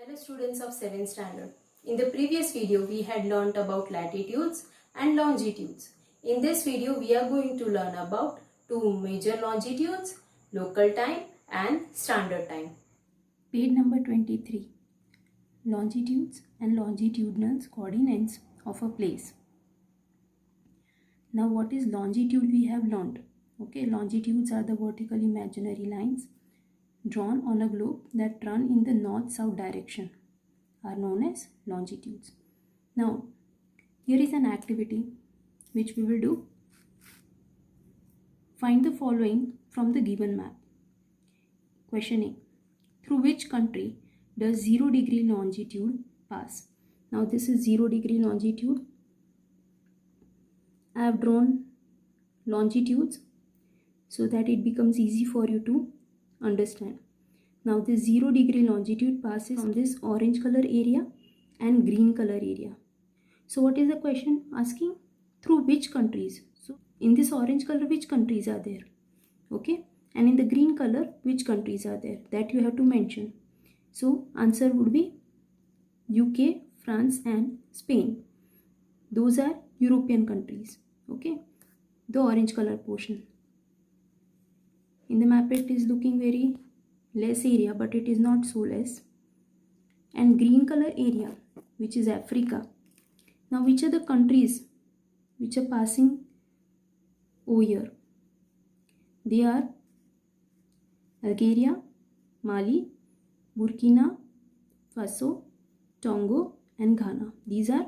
Hello students of 7th standard. In the previous video we had learnt about latitudes and longitudes. In this video we are going to learn about two major longitudes, local time and standard time. Page number 23. Longitudes and longitudinal coordinates of a place. Now what is longitude we have learnt. Okay, longitudes are the vertical imaginary lines drawn on a globe that run in the north-south direction are known as longitudes. Now here is an activity which we will do. Find the following from the given map. Question A. Through which country does 0 degree longitude pass? Now this is 0 degree longitude. I have drawn longitudes so that it becomes easy for you to understand. Now this 0 degree longitude passes from this orange color area and green color area. So what is the question asking? Through which countries? So in this orange color, which countries are there? Okay, and in the green color, which countries are there? That you have to mention. So answer would be UK, France and Spain. Those are European countries. Okay, the orange color portion. In the map it is looking very less area, but it is not so less. And green color area, which is Africa. Now which are the countries which are passing over here? They are Algeria, Mali, Burkina Faso, Togo and Ghana. These are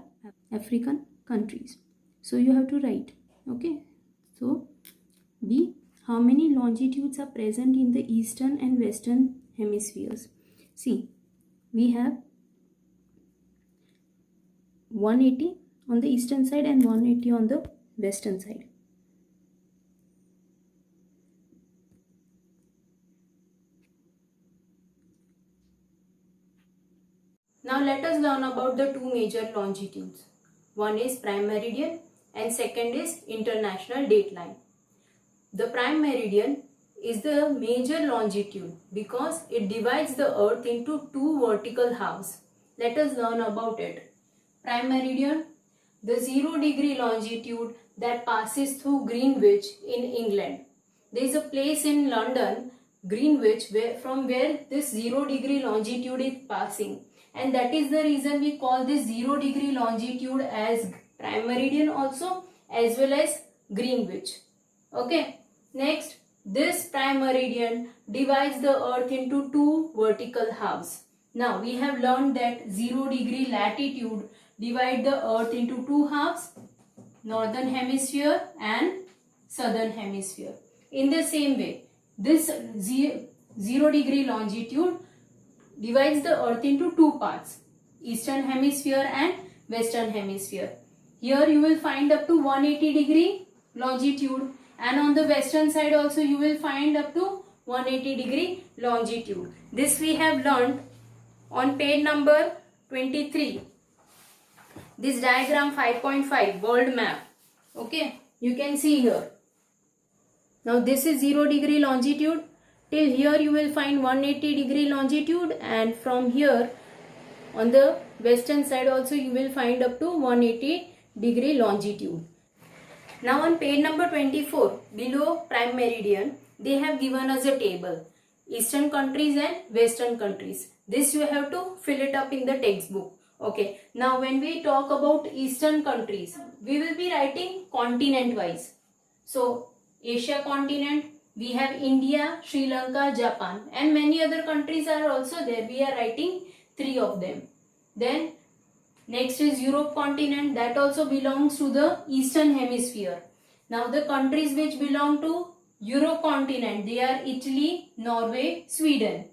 African countries. So you have to write. Okay. So B. How many longitudes are present in the eastern and western hemispheres? See, we have 180 on the eastern side and 180 on the western side. Now let us learn about the two major longitudes. One is prime meridian and second is international dateline. The prime meridian is the major longitude because it divides the earth into two vertical halves. Let us learn about it. Prime meridian, the 0 degree longitude that passes through Greenwich in England. There is a place in London, Greenwich, from where this 0 degree longitude is passing. And that is the reason we call this 0 degree longitude as prime meridian also, as well as Greenwich. Okay. Next, this prime meridian divides the earth into two vertical halves. Now we have learned that 0 degree latitude divide the earth into two halves, northern hemisphere and southern hemisphere. In the same way, this 0 degree longitude divides the earth into two parts, eastern hemisphere and western hemisphere. Here you will find up to 180 degree longitude. And on the western side also you will find up to 180 degree longitude. This we have learned on page number 23. This diagram 5.5 world map. Okay, you can see here. Now this is 0 degree longitude. Till here you will find 180 degree longitude, and from here on the western side also you will find up to 180 degree longitude. Now on page number 24, below prime meridian, they have given us a table. Eastern countries and western countries. This you have to fill it up in the textbook. Okay. Now when we talk about eastern countries, we will be writing continent wise. So Asia continent, we have India, Sri Lanka, Japan and many other countries are also there. We are writing 3 of them. Then next is Europe continent, that also belongs to the eastern hemisphere. Now the countries which belong to Europe continent, they are Italy, Norway, Sweden.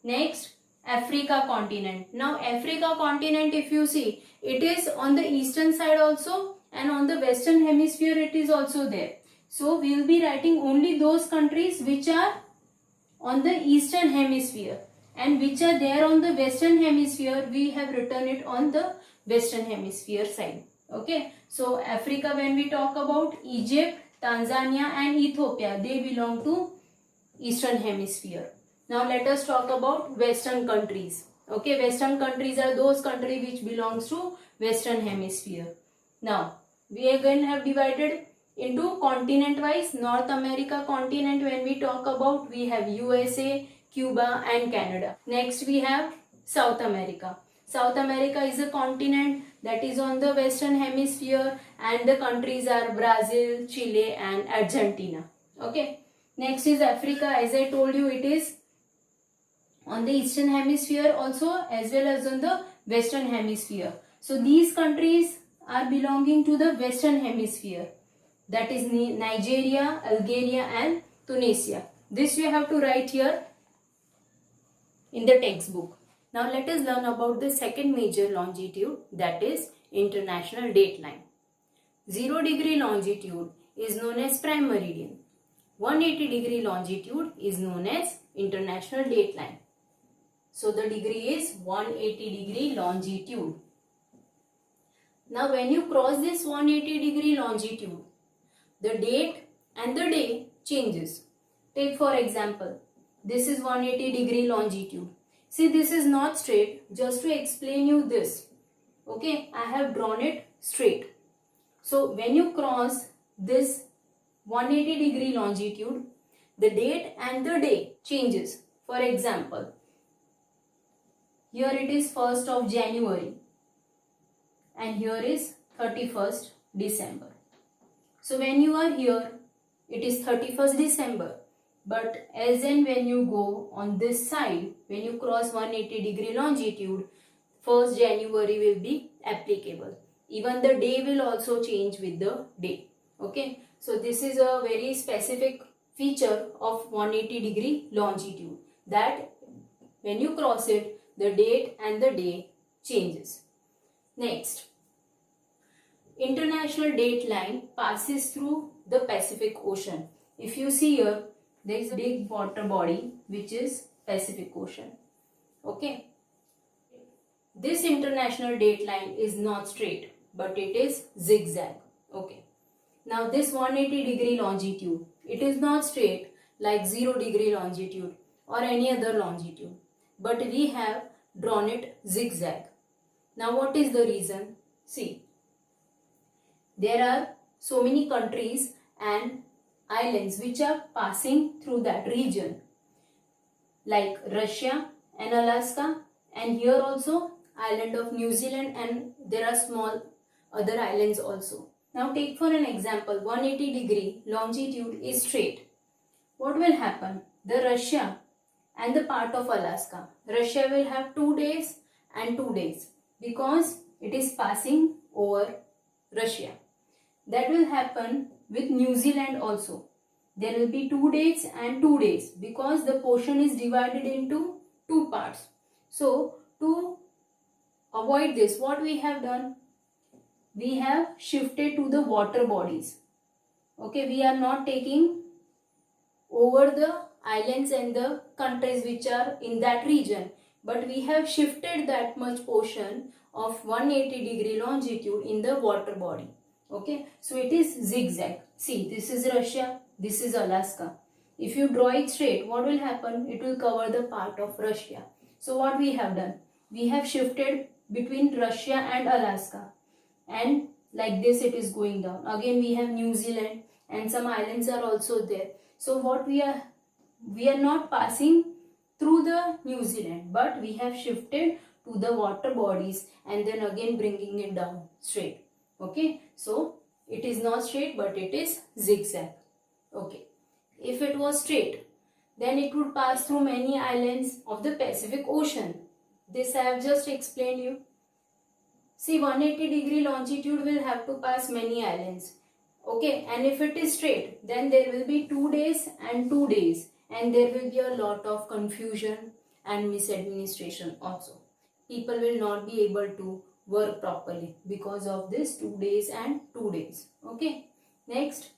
Next, Africa continent. Now Africa continent, if you see, it is on the eastern side also and on the western hemisphere it is also there. So we will be writing only those countries which are on the eastern hemisphere. And which are there on the western hemisphere, we have written it on the western hemisphere side. Okay. So Africa, when we talk about Egypt, Tanzania and Ethiopia, they belong to eastern hemisphere. Now let us talk about western countries. Okay, western countries are those countries which belongs to western hemisphere. Now we again have divided into continent wise. North America continent, when we talk about, we have USA, Cuba and Canada. Next we have South America. South America is a continent that is on the western hemisphere, and the countries are Brazil, Chile and Argentina. Okay. Next is Africa. As I told you, it is on the eastern hemisphere also, as well as on the western hemisphere. So these countries are belonging to the western hemisphere, that is Nigeria, Algeria and Tunisia. This you have to write here in the textbook. Now let us learn about the second major longitude, that is international dateline. 0 degree longitude is known as prime meridian. 180 degree longitude is known as international dateline. So the degree is 180 degree longitude. Now when you cross this 180 degree longitude, the date and the day changes. Take for example, this is 180 degree longitude. See, this is not straight. Just to explain you this, okay, I have drawn it straight. So when you cross this 180 degree longitude, the date and the day changes. For example, here it is 1st of January and here is 31st December. So when you are here, it is 31st December. But as and when you go on this side, when you cross 180 degree longitude, 1st January will be applicable. Even the day will also change with the day. Okay. So this is a very specific feature of 180 degree longitude, that when you cross it, the date and the day changes. Next, international dateline passes through the Pacific Ocean. If you see here, there is a big water body which is Pacific Ocean. Okay. This international dateline is not straight, but it is zigzag. Okay. Now this 180 degree longitude, it is not straight like 0 degree longitude or any other longitude, but we have drawn it zigzag. Now what is the reason? See, there are so many countries and islands which are passing through that region, like Russia and Alaska, and here also island of New Zealand, and there are small other islands also. Now take for an example, 180 degree longitude is straight. What will happen? The Russia and the part of Alaska, Russia will have 2 days and 2 days because it is passing over Russia. That will happen with New Zealand also. There will be 2 days and 2 days because the portion is divided into 2 parts. So to avoid this, what we have done? We have shifted to the water bodies. Okay, we are not taking over the islands and the countries which are in that region, but we have shifted that much portion of 180 degree longitude in the water body. Okay, so it is zigzag. See, this is Russia, this is Alaska. If you draw it straight, what will happen? It will cover the part of Russia. So what we have done? We have shifted between Russia and Alaska, and like this it is going down. Again we have New Zealand and some islands are also there. So what we are not passing through the New Zealand, but we have shifted to the water bodies and then again bringing it down straight. Okay, so it is not straight but it is zigzag. Okay, if it was straight, then it would pass through many islands of the Pacific Ocean. This I have just explained you. See, 180 degree longitude will have to pass many islands. Okay, and if it is straight, then there will be 2 days and 2 days, and there will be a lot of confusion and misadministration also. People will not be able to work properly because of this 2 days and 2 days. Okay, next,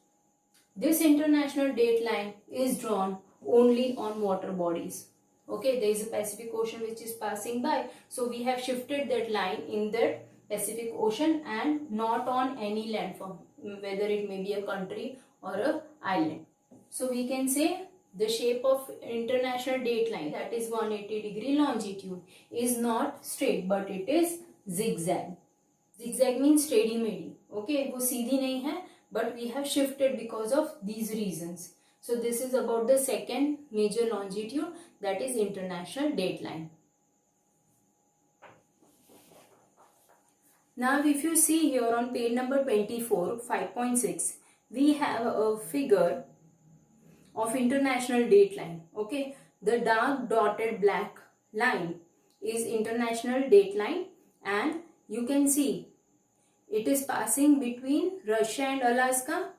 this international dateline is drawn only on water bodies. Okay, there is a Pacific Ocean which is passing by, so we have shifted that line in the Pacific Ocean and not on any landform, whether it may be a country or a island. So we can say the shape of international date line, that is 180 degree longitude, is not straight but it is zigzag. Zigzag means टेढ़ी मेढ़ी. Okay, वो सीधी नहीं है, but we have shifted because of these reasons. So this is about the second major longitude, that is international date line. Now if you see here on page number 24, 5.6, we have a figure of international date line. Okay, the dark dotted black line is international date line, and you can see it is passing between Russia and Alaska.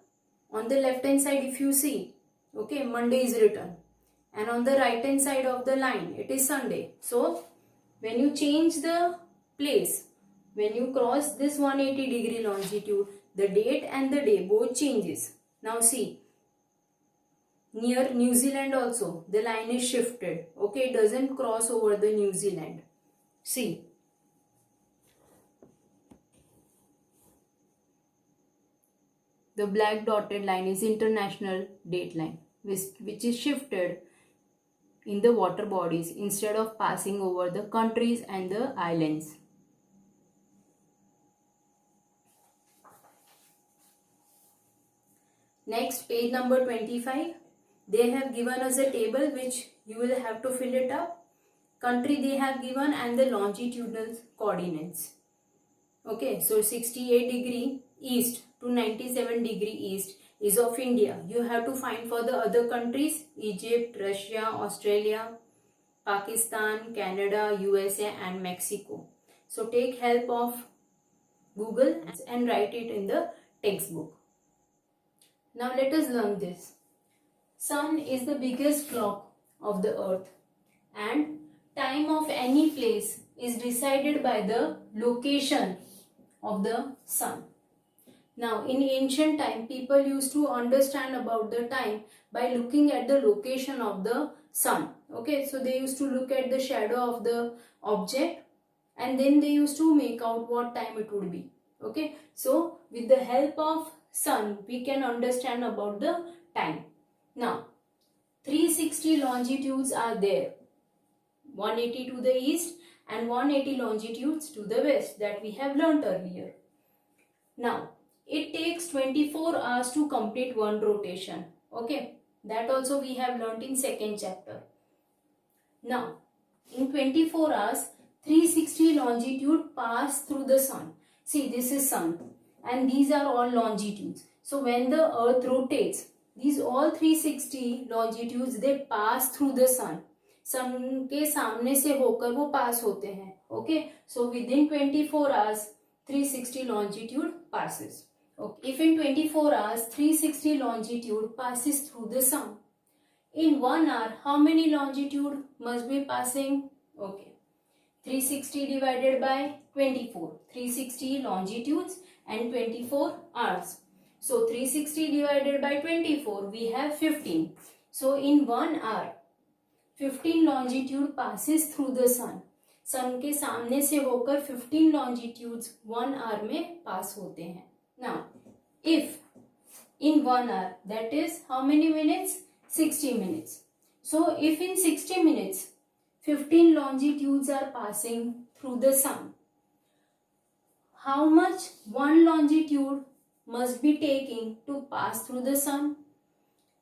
On the left hand side, if you see, okay, Monday is written, and on the right hand side of the line it is Sunday. So when you change the place, when you cross this 180 degree longitude, the date and the day both changes. Now see, near New Zealand also the line is shifted. Okay, it doesn't cross over the New Zealand. See, the black dotted line is international date line, which is shifted in the water bodies instead of passing over the countries and the islands. Next, page number 25. They have given us a table which you will have to fill it up. Country they have given and the longitudinal coordinates. Okay, so 68 degree east to 97 degree east is of India. You have to find for the other countries: Egypt, Russia, Australia, Pakistan, Canada, USA and Mexico. So take help of Google and write it in the textbook. Now let us learn this. Sun is the biggest clock of the earth, and time of any place is decided by the location of the sun. Now in ancient time, people used to understand about the time by looking at the location of the sun. Okay, so they used to look at the shadow of the object and then they used to make out what time it would be. Okay, so with the help of sun we can understand about the time. Now 360 longitudes are there, 180 to the east and 180 longitudes to the west, that we have learnt earlier. Now it takes 24 hours to complete one rotation. Okay, that also we have learnt in second chapter. Now in 24 hours 360 longitude pass through the sun. See, this is sun and these are all longitudes. So when the earth rotates, these all 360 longitudes they pass through the sun. सन के सामने से होकर वो पास होते हैं. Okay, so within 24 hours 360 longitude passes. Okay, if in 24 hours 360 longitude passes through the sun, in 1 hour how many longitude must be passing? Okay, 360 divided by 24, 360 longitudes and 24 hours. So 360 divided by 24, we have 15. So in 1 hour 15 longitude passes through the sun. सन के सामने से होकर 15 longitudes 1 hour में पास होते हैं. Now if in 1 hour, that is how many minutes? 60 minutes. So if in 60 minutes 15 longitudes are passing through the sun, how much one longitude must be taking to pass through the sun?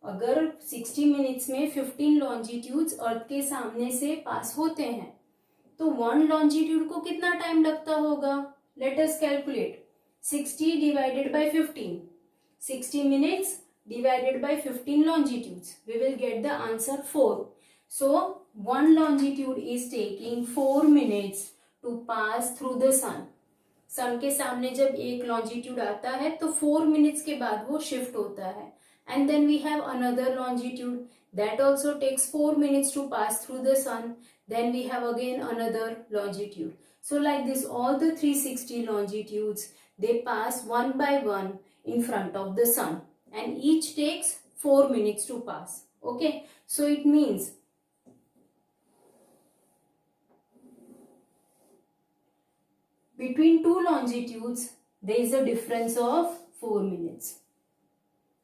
अगर 60 minutes में 15 longitudes अर्थ के सामने से पास होते हैं तो 1 longitude को कितना टाइम लगता होगा? Let us calculate. 60 divided by 15. 60 minutes divided by 15 longitudes. We will get the answer 4. So 1 longitude is taking 4 minutes to pass through the sun. सन के सामने जब एक longitude आता है तो 4 minutes के बाद वो shift होता है. And then we have another longitude that also takes 4 minutes to pass through the sun. Then we have again another longitude. So like this, all the 360 longitudes, they pass one by one in front of the sun. And each takes 4 minutes to pass. Okay, so it means between two longitudes, there is a difference of 4 minutes.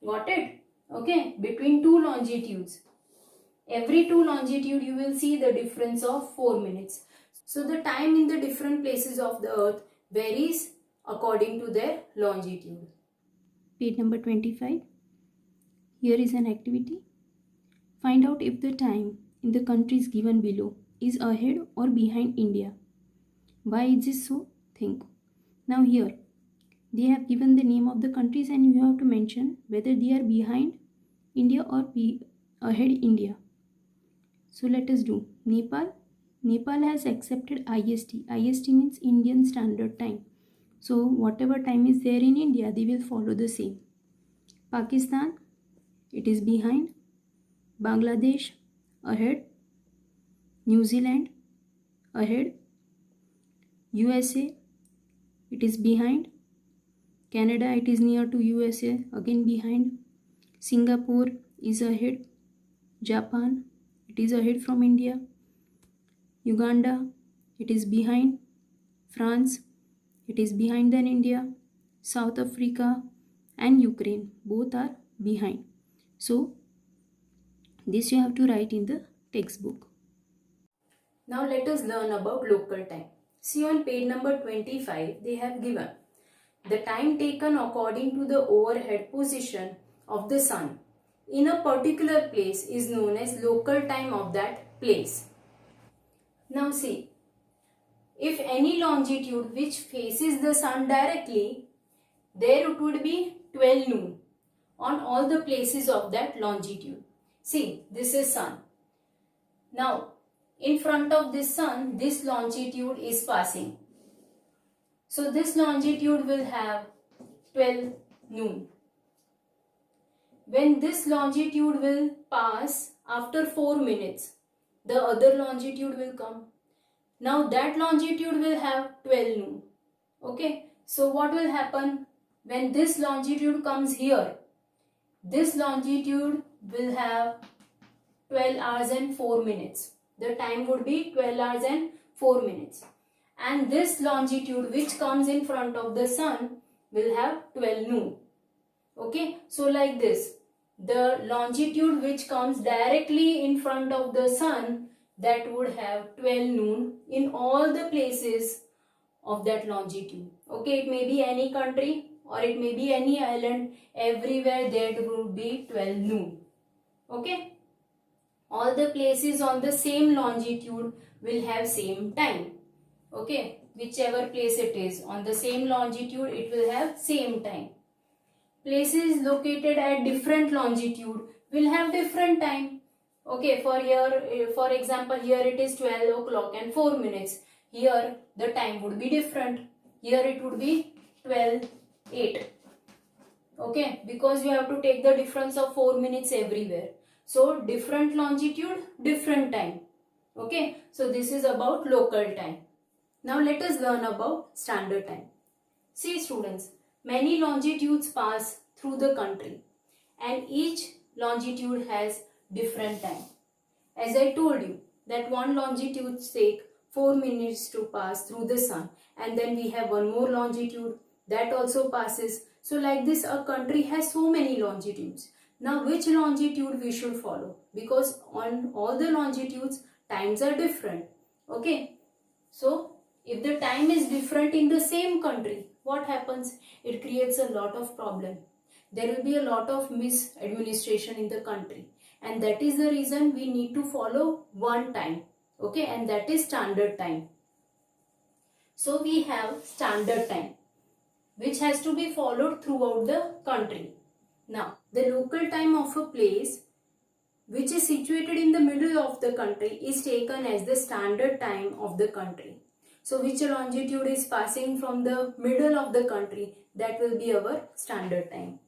Got it? Okay, between two longitudes every two longitude you will see the difference of 4 minutes. So the time in the different places of the earth varies according to their longitude. Page number 25. Here is an activity. Find out if the time in the countries given below is ahead or behind India. Why is this so? Think. Now here they have given the name of the countries and you have to mention whether they are behind India or ahead India. So let us do. Nepal. Nepal has accepted IST. IST means Indian Standard Time. So whatever time is there in India, they will follow the same. Pakistan, it is behind. Bangladesh, ahead. New Zealand, ahead. USA, it is behind. Canada, it is near to USA, again behind. Singapore is ahead. Japan, it is ahead from India. Uganda, it is behind. France, it is behind than India. South Africa and Ukraine, both are behind. So this you have to write in the textbook. Now let us learn about local time. See on page number 25, they have given the time taken according to the overhead position of the sun in a particular place is known as local time of that place. Now see, if any longitude which faces the sun directly, there it would be 12 noon on all the places of that longitude. See, this is sun. Now, in front of this sun, this longitude is passing. So this longitude will have 12 noon. When this longitude will pass after 4 minutes, the other longitude will come. Now that longitude will have 12 noon. Okay. So what will happen when this longitude comes here? This longitude will have 12 hours and 4 minutes. The time would be 12 hours and 4 minutes. And this longitude which comes in front of the sun will have 12 noon. Okay. So like this, the longitude which comes directly in front of the sun, that would have 12 noon in all the places of that longitude. Okay, it may be any country or it may be any island, everywhere there would be 12 noon. Okay, all the places on the same longitude will have same time. Okay, whichever place it is on the same longitude, it will have same time. Places located at different longitude will have different time. Okay, for example, here it is 12 o'clock and 4 minutes. Here the time would be different. Here it would be 12:08. Okay, because you have to take the difference of 4 minutes everywhere. So different longitude, different time. Okay, so this is about local time. Now let us learn about standard time. See students, many longitudes pass through the country and each longitude has different time. As I told you that one longitude take 4 minutes to pass through the sun, and then we have one more longitude that also passes. So like this, a country has so many longitudes. Now which longitude we should follow? Because on all the longitudes times are different. Okay, so if the time is different in the same country, what happens? It creates a lot of problem. There will be a lot of misadministration in the country, and that is the reason we need to follow one time. Okay, and that is standard time. So we have standard time which has to be followed throughout the country. Now the local time of a place which is situated in the middle of the country is taken as the standard time of the country. So which longitude is passing from the middle of the country, that will be our standard time.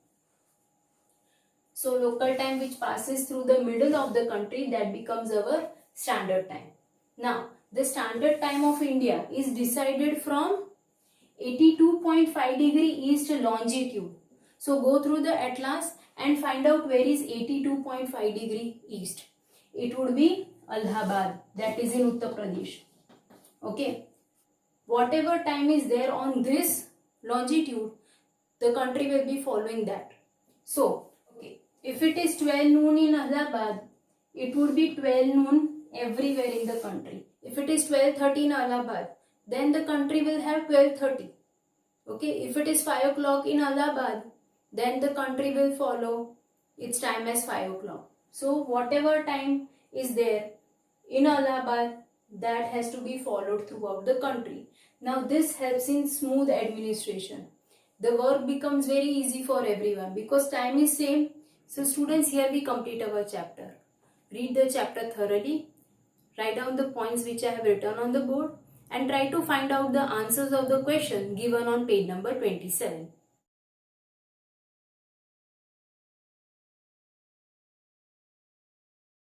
So local time which passes through the middle of the country, that becomes our standard time. Now the standard time of India is decided from 82.5 degree east longitude. So go through the atlas and find out where is 82.5 degree east. It would be Allahabad, that is in Uttar Pradesh. Okay, whatever time is there on this longitude, the country will be following that. So okay, if it is 12 noon in Allahabad, it would be 12 noon everywhere in the country. If it is 12:30 in Allahabad, then the country will have 12:30. Okay, if it is 5 o'clock in Allahabad, then the country will follow its time as 5 o'clock. So whatever time is there in Allahabad, that has to be followed throughout the country. Now this helps in smooth administration. The work becomes very easy for everyone because time is same. So students, here we complete our chapter. Read the chapter thoroughly, write down the points which I have written on the board, and try to find out the answers of the question given on page number 27.